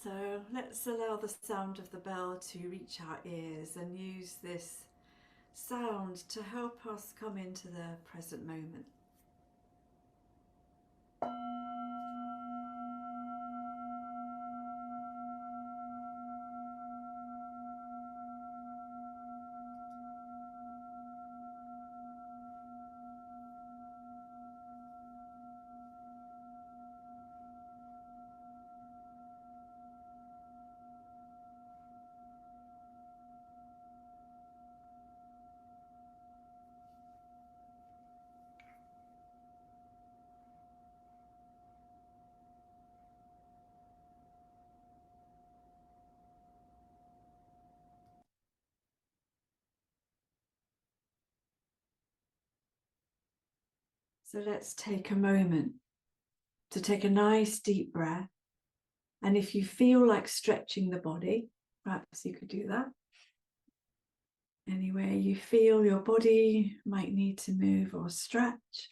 So let's allow the sound of the bell to reach our ears and use this sound to help us come into the present moment. So let's take a moment to take a nice deep breath. And if you feel like stretching the body, perhaps you could do that. Anywhere you feel your body might need to move or stretch.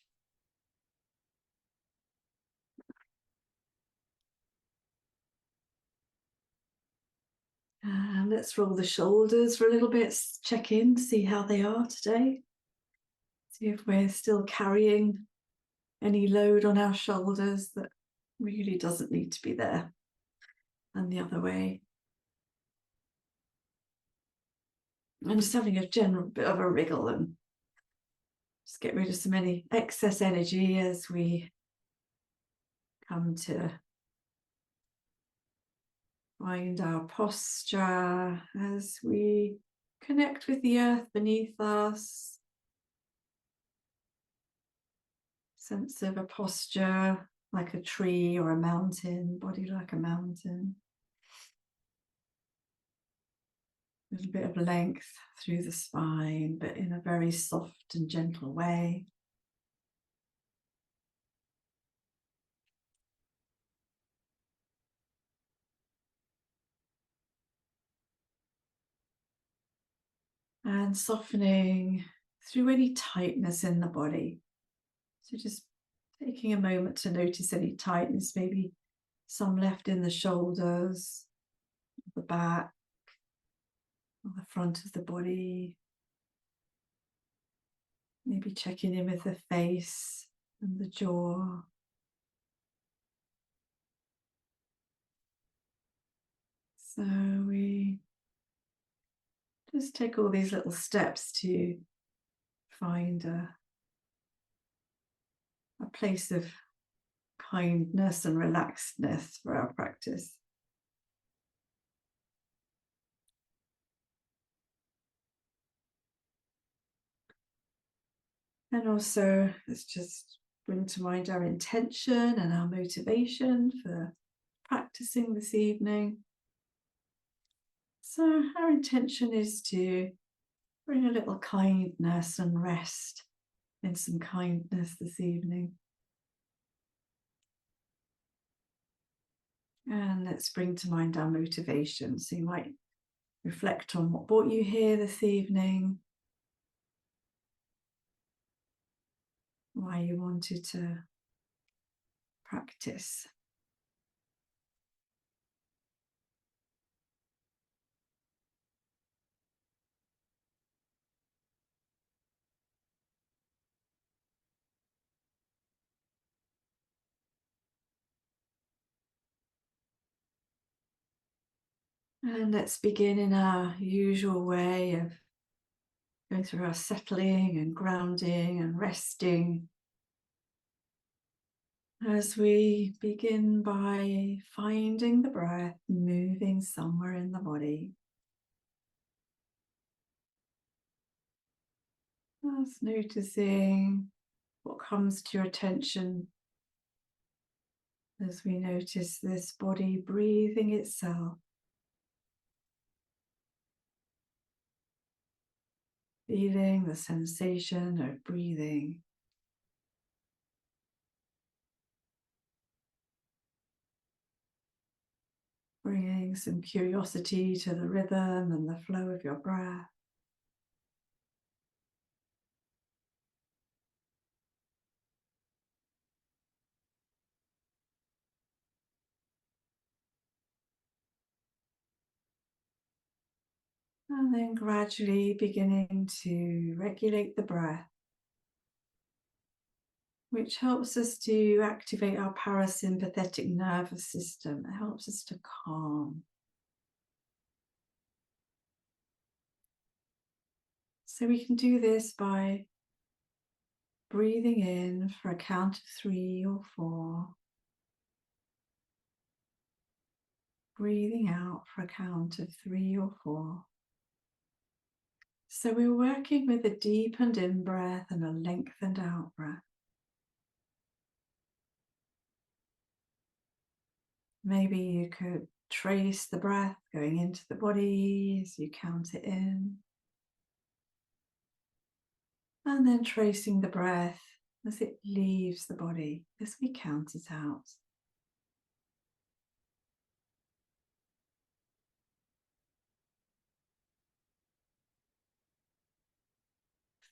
And let's roll the shoulders for a little bit, check in, see how they are today. See if we're still carrying any load on our shoulders that really doesn't need to be there. And the other way. And just having a general bit of a wriggle and just get rid of some any excess energy as we come to find our posture, as we connect with the earth beneath us. Sense of a posture like a tree or a mountain, body like a mountain. A little bit of length through the spine, but in a very soft and gentle way. And softening through any tightness in the body. So just taking a moment to notice any tightness, maybe some left in the shoulders, the back, or the front of the body. Maybe checking in with the face and the jaw. So we just take all these little steps to find a place of kindness and relaxedness for our practice. And also, let's just bring to mind our intention and our motivation for practicing this evening. So our intention is to bring a little kindness and rest in some kindness this evening. And let's bring to mind our motivation. So you might reflect on what brought you here this evening, why you wanted to practice. And let's begin in our usual way of going through our settling and grounding and resting, as we begin by finding the breath moving somewhere in the body. Just noticing what comes to your attention as we notice this body breathing itself. Feeling the sensation of breathing. Bringing some curiosity to the rhythm and the flow of your breath. And then gradually beginning to regulate the breath, which helps us to activate our parasympathetic nervous system. It helps us to calm. So we can do this by breathing in for a count of 3 or 4. Breathing out for a count of 3 or 4. So we're working with a deepened in-breath and a lengthened out-breath. Maybe you could trace the breath going into the body as you count it in. And then tracing the breath as it leaves the body as we count it out.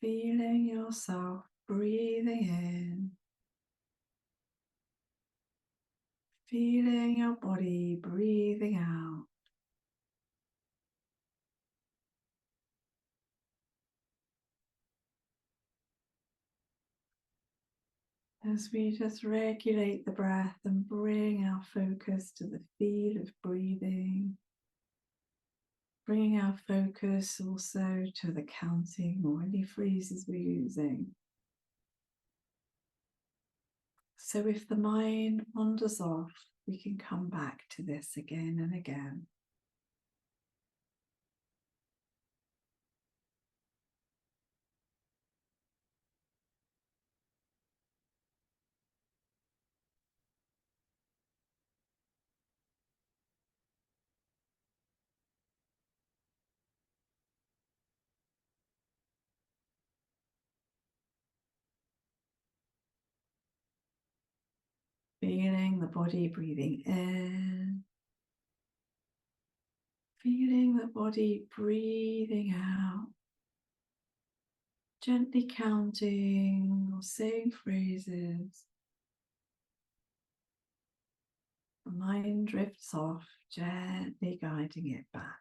Feeling yourself breathing in. Feeling your body breathing out. As we just regulate the breath and bring our focus to the feel of breathing. Bringing our focus also to the counting or any phrases we're using. So if the mind wanders off, we can come back to this again and again. Feeling the body breathing in. Feeling the body breathing out. Gently counting or saying phrases. The mind drifts off, gently guiding it back.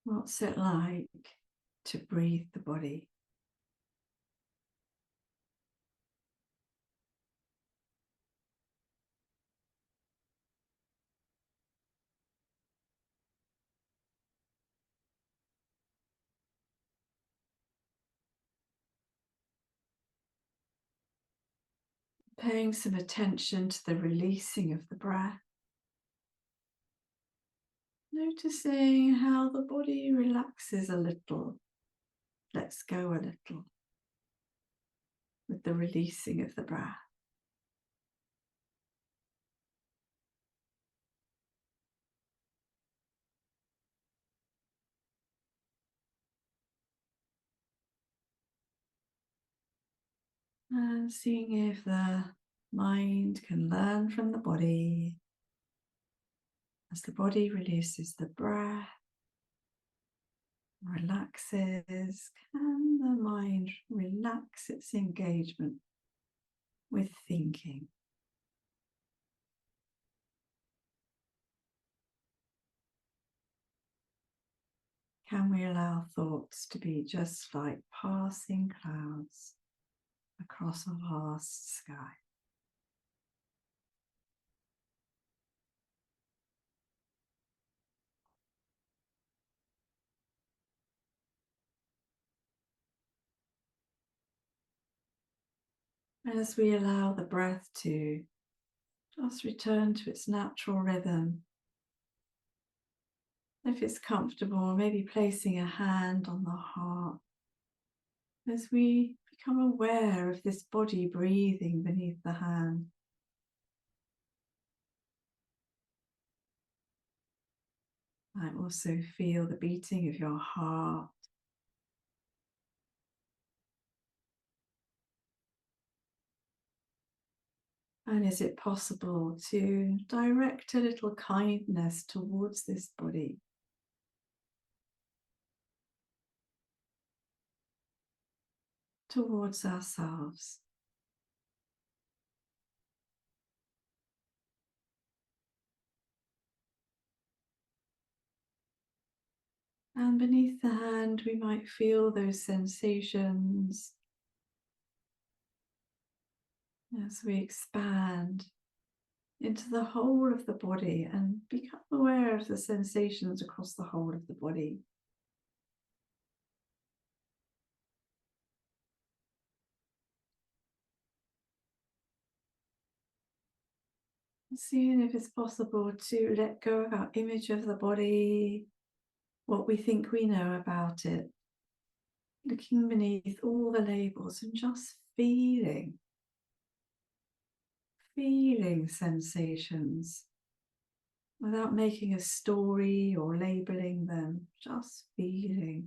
What's it like to breathe the body? Paying some attention to the releasing of the breath. Noticing how the body relaxes a little, lets go a little with the releasing of the breath. And seeing if the mind can learn from the body. As the body releases the breath, relaxes, can the mind relax its engagement with thinking? Can we allow thoughts to be just like passing clouds across a vast sky? As we allow the breath to just return to its natural rhythm, if it's comfortable, maybe placing a hand on the heart as we become aware of this body breathing beneath the hand. I also feel the beating of your heart. And is it possible to direct a little kindness towards this body? Towards ourselves? And beneath the hand, we might feel those sensations as we expand into the whole of the body and become aware of the sensations across the whole of the body. Seeing if it's possible to let go of our image of the body, what we think we know about it, looking beneath all the labels and just feeling sensations without making a story or labeling them, just feeling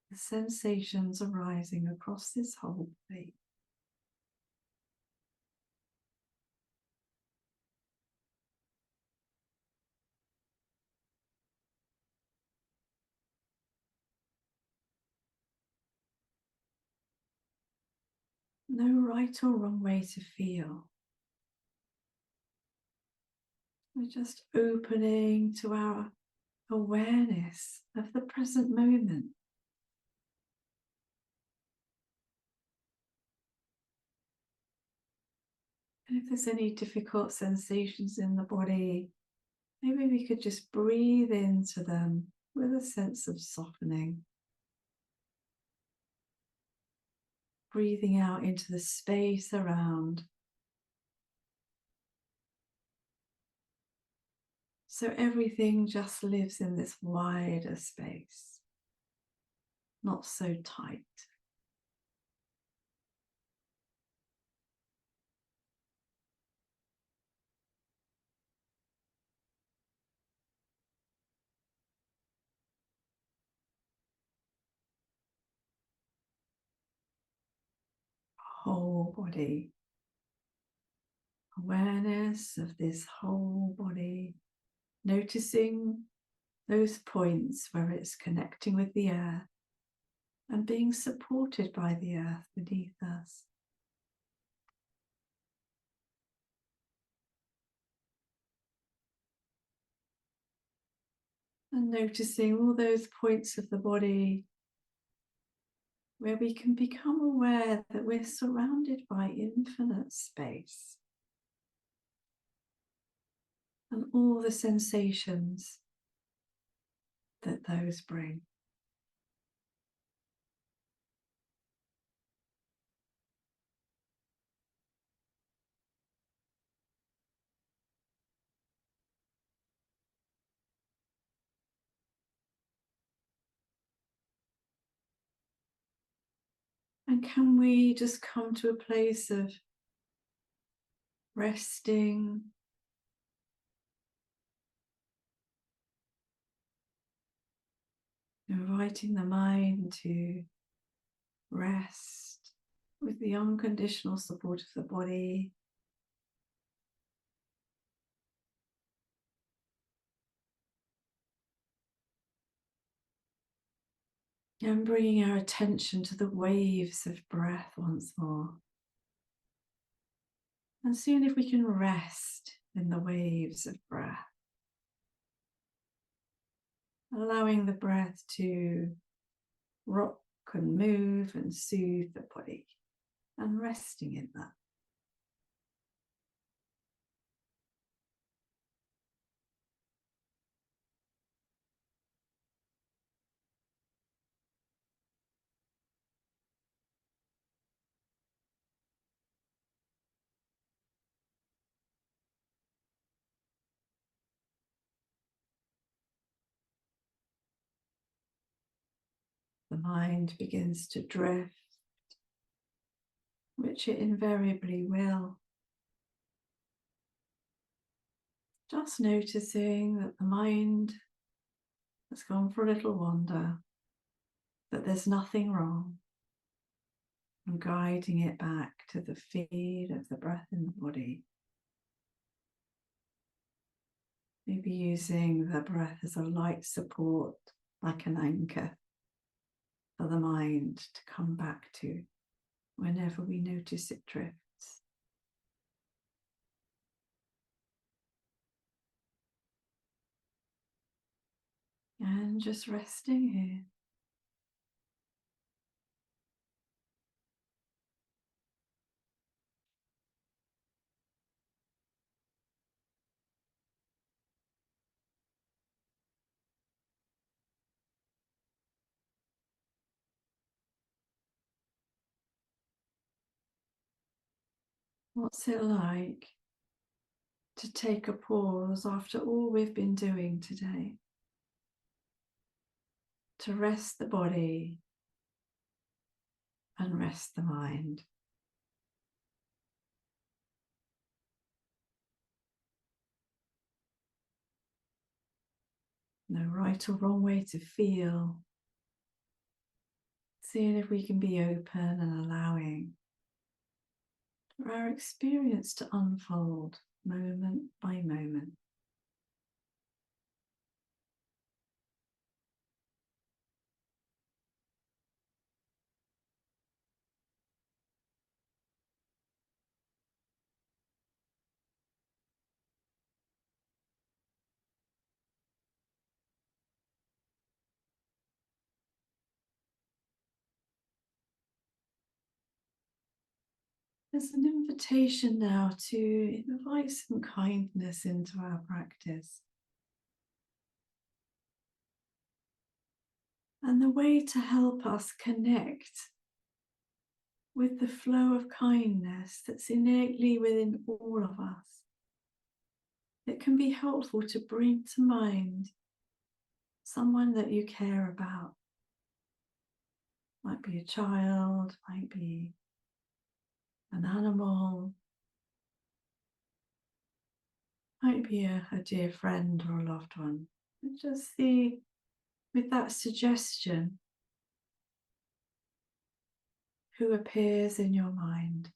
the sensations arising across this whole body. No right or wrong way to feel. We're just opening to our awareness of the present moment. And if there's any difficult sensations in the body, maybe we could just breathe into them with a sense of softening. Breathing out into the space around. So everything just lives in this wider space, not so tight. Whole body. Awareness of this whole body. Noticing those points where it's connecting with the earth and being supported by the earth beneath us. And noticing all those points of the body where we can become aware that we're surrounded by infinite space and all the sensations that those bring. And can we just come to a place of resting, inviting the mind to rest with the unconditional support of the body. And bringing our attention to the waves of breath once more. And seeing if we can rest in the waves of breath. Allowing the breath to rock and move and soothe the body. And resting in that. The mind begins to drift, which it invariably will. Just noticing that the mind that's gone for a little wander, that there's nothing wrong, and guiding it back to the feel of the breath in the body. Maybe using the breath as a light support, like an anchor for the mind to come back to whenever we notice it drifts. And just resting here. What's it like to take a pause after all we've been doing today? To rest the body and rest the mind. No right or wrong way to feel. Seeing if we can be open and allowing for our experience to unfold moment by moment. There's an invitation now to invite some kindness into our practice. And the way to help us connect with the flow of kindness that's innately within all of us. It can be helpful to bring to mind someone that you care about. Might be a child, might be an animal, might be a dear friend or a loved one. And just see, with that suggestion, who appears in your mind.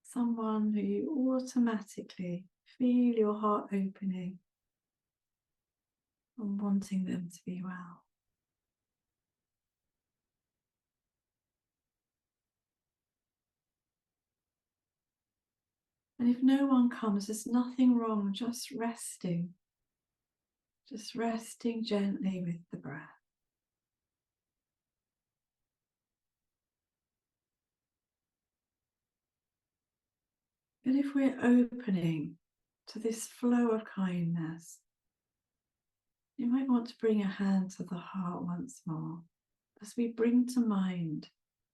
Someone who you automatically feel your heart opening and wanting them to be well. And if no one comes, there's nothing wrong, just resting gently with the breath. But if we're opening to this flow of kindness, you might want to bring a hand to the heart once more as we bring to mind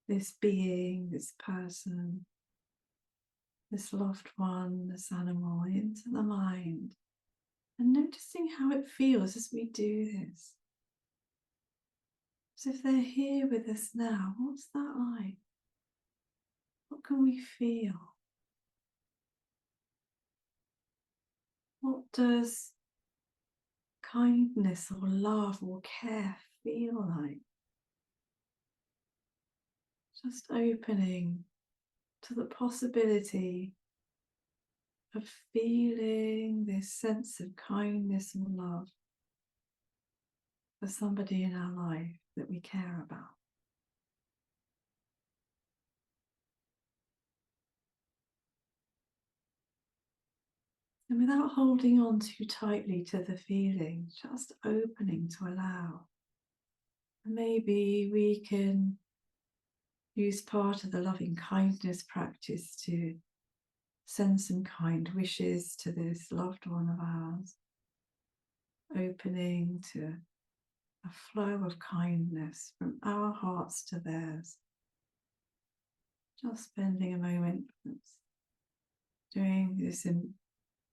this being, this person, this loved one, this animal into the mind, and noticing how it feels as we do this. As if they're here with us now, what's that like? What can we feel? What does kindness or love or care feel like? Just opening to the possibility of feeling this sense of kindness and love for somebody in our life that we care about. And without holding on too tightly to the feeling, just opening to allow. And maybe we can use part of the loving kindness practice to send some kind wishes to this loved one of ours, opening to a flow of kindness from our hearts to theirs. Just spending a moment doing this in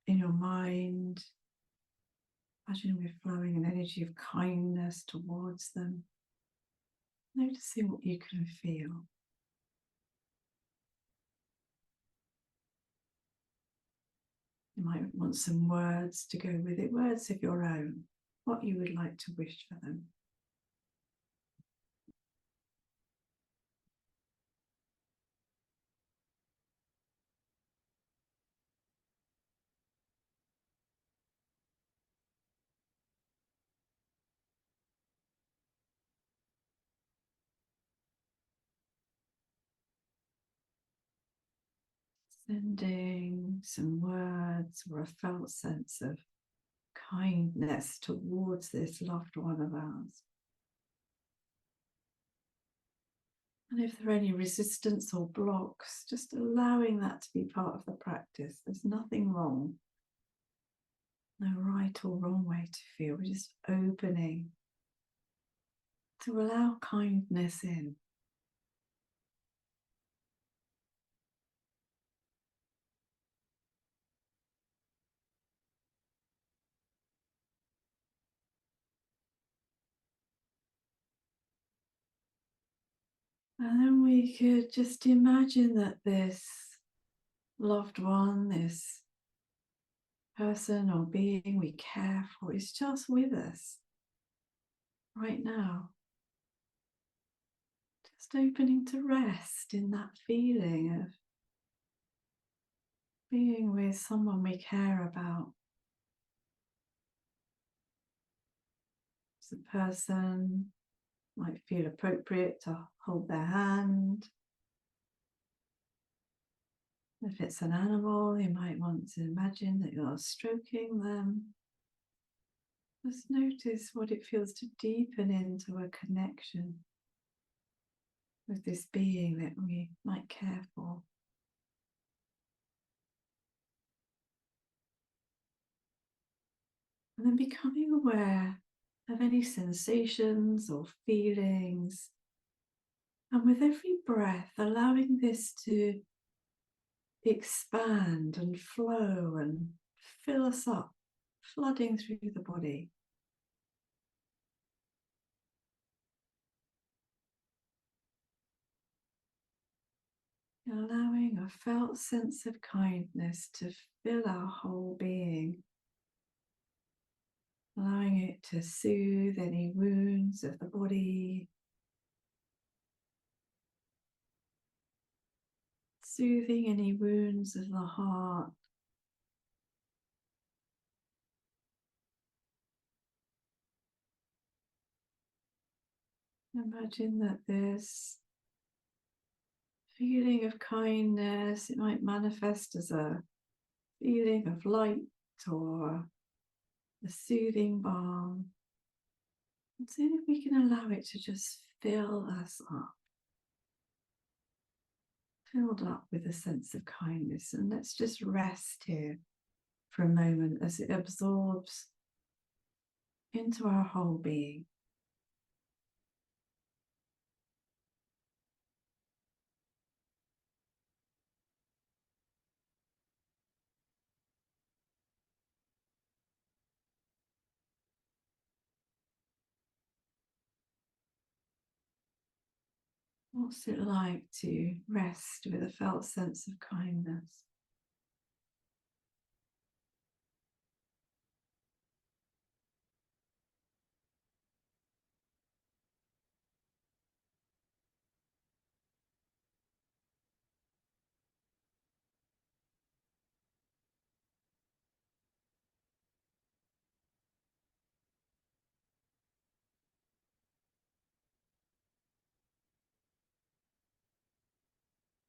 your mind. Imagine we're flowing an energy of kindness towards them. Noticing what you can feel. You might want some words to go with it, words of your own. what you would like to wish for them. Sending some words or a felt sense of kindness towards this loved one of ours. And if there are any resistance or blocks, just allowing that to be part of the practice. There's nothing wrong, no right or wrong way to feel. We're just opening to allow kindness in. And then we could just imagine that this loved one, this person or being we care for, is just with us right now. Just opening to rest in that feeling of being with someone we care about. The person might feel appropriate to hold their hand. If it's an animal, you might want to imagine that you're stroking them. Just notice what it feels to deepen into a connection with this being that we might care for. And then becoming aware of any sensations or feelings. And with every breath, allowing this to expand and flow and fill us up, flooding through the body. Allowing a felt sense of kindness to fill our whole being. Allowing it to soothe any wounds of the body. Soothing any wounds of the heart. Imagine that this feeling of kindness, it might manifest as a feeling of light or a soothing balm. And see if we can allow it to just fill us up. Filled up with a sense of kindness. And let's just rest here for a moment as it absorbs into our whole being. What's it like to rest with a felt sense of kindness?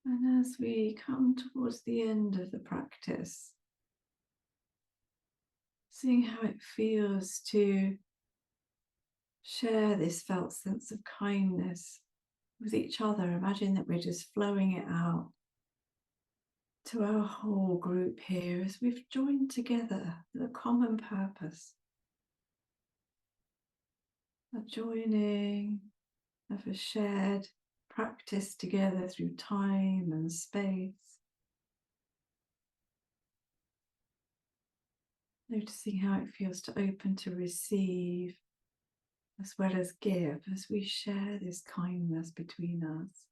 And as we come towards the end of the practice, seeing how it feels to share this felt sense of kindness with each other. Imagine that we're just flowing it out to our whole group here as we've joined together with a common purpose. A joining of a shared practice together through time and space. Noticing how it feels to open to receive as well as give as we share this kindness between us.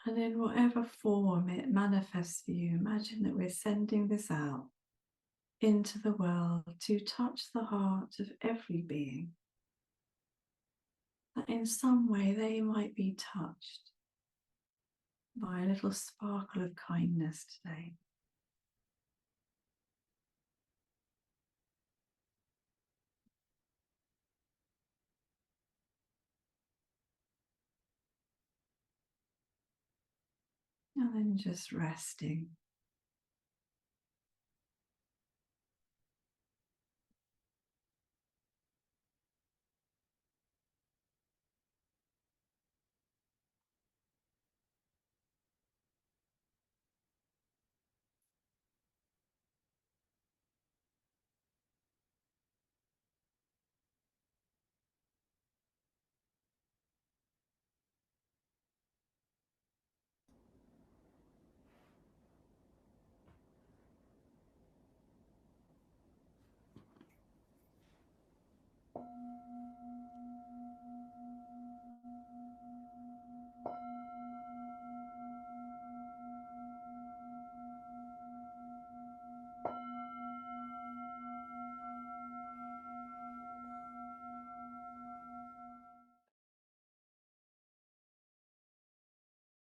And in whatever form it manifests for you, imagine that we're sending this out into the world to touch the heart of every being, that in some way they might be touched by a little sparkle of kindness today. And then just resting.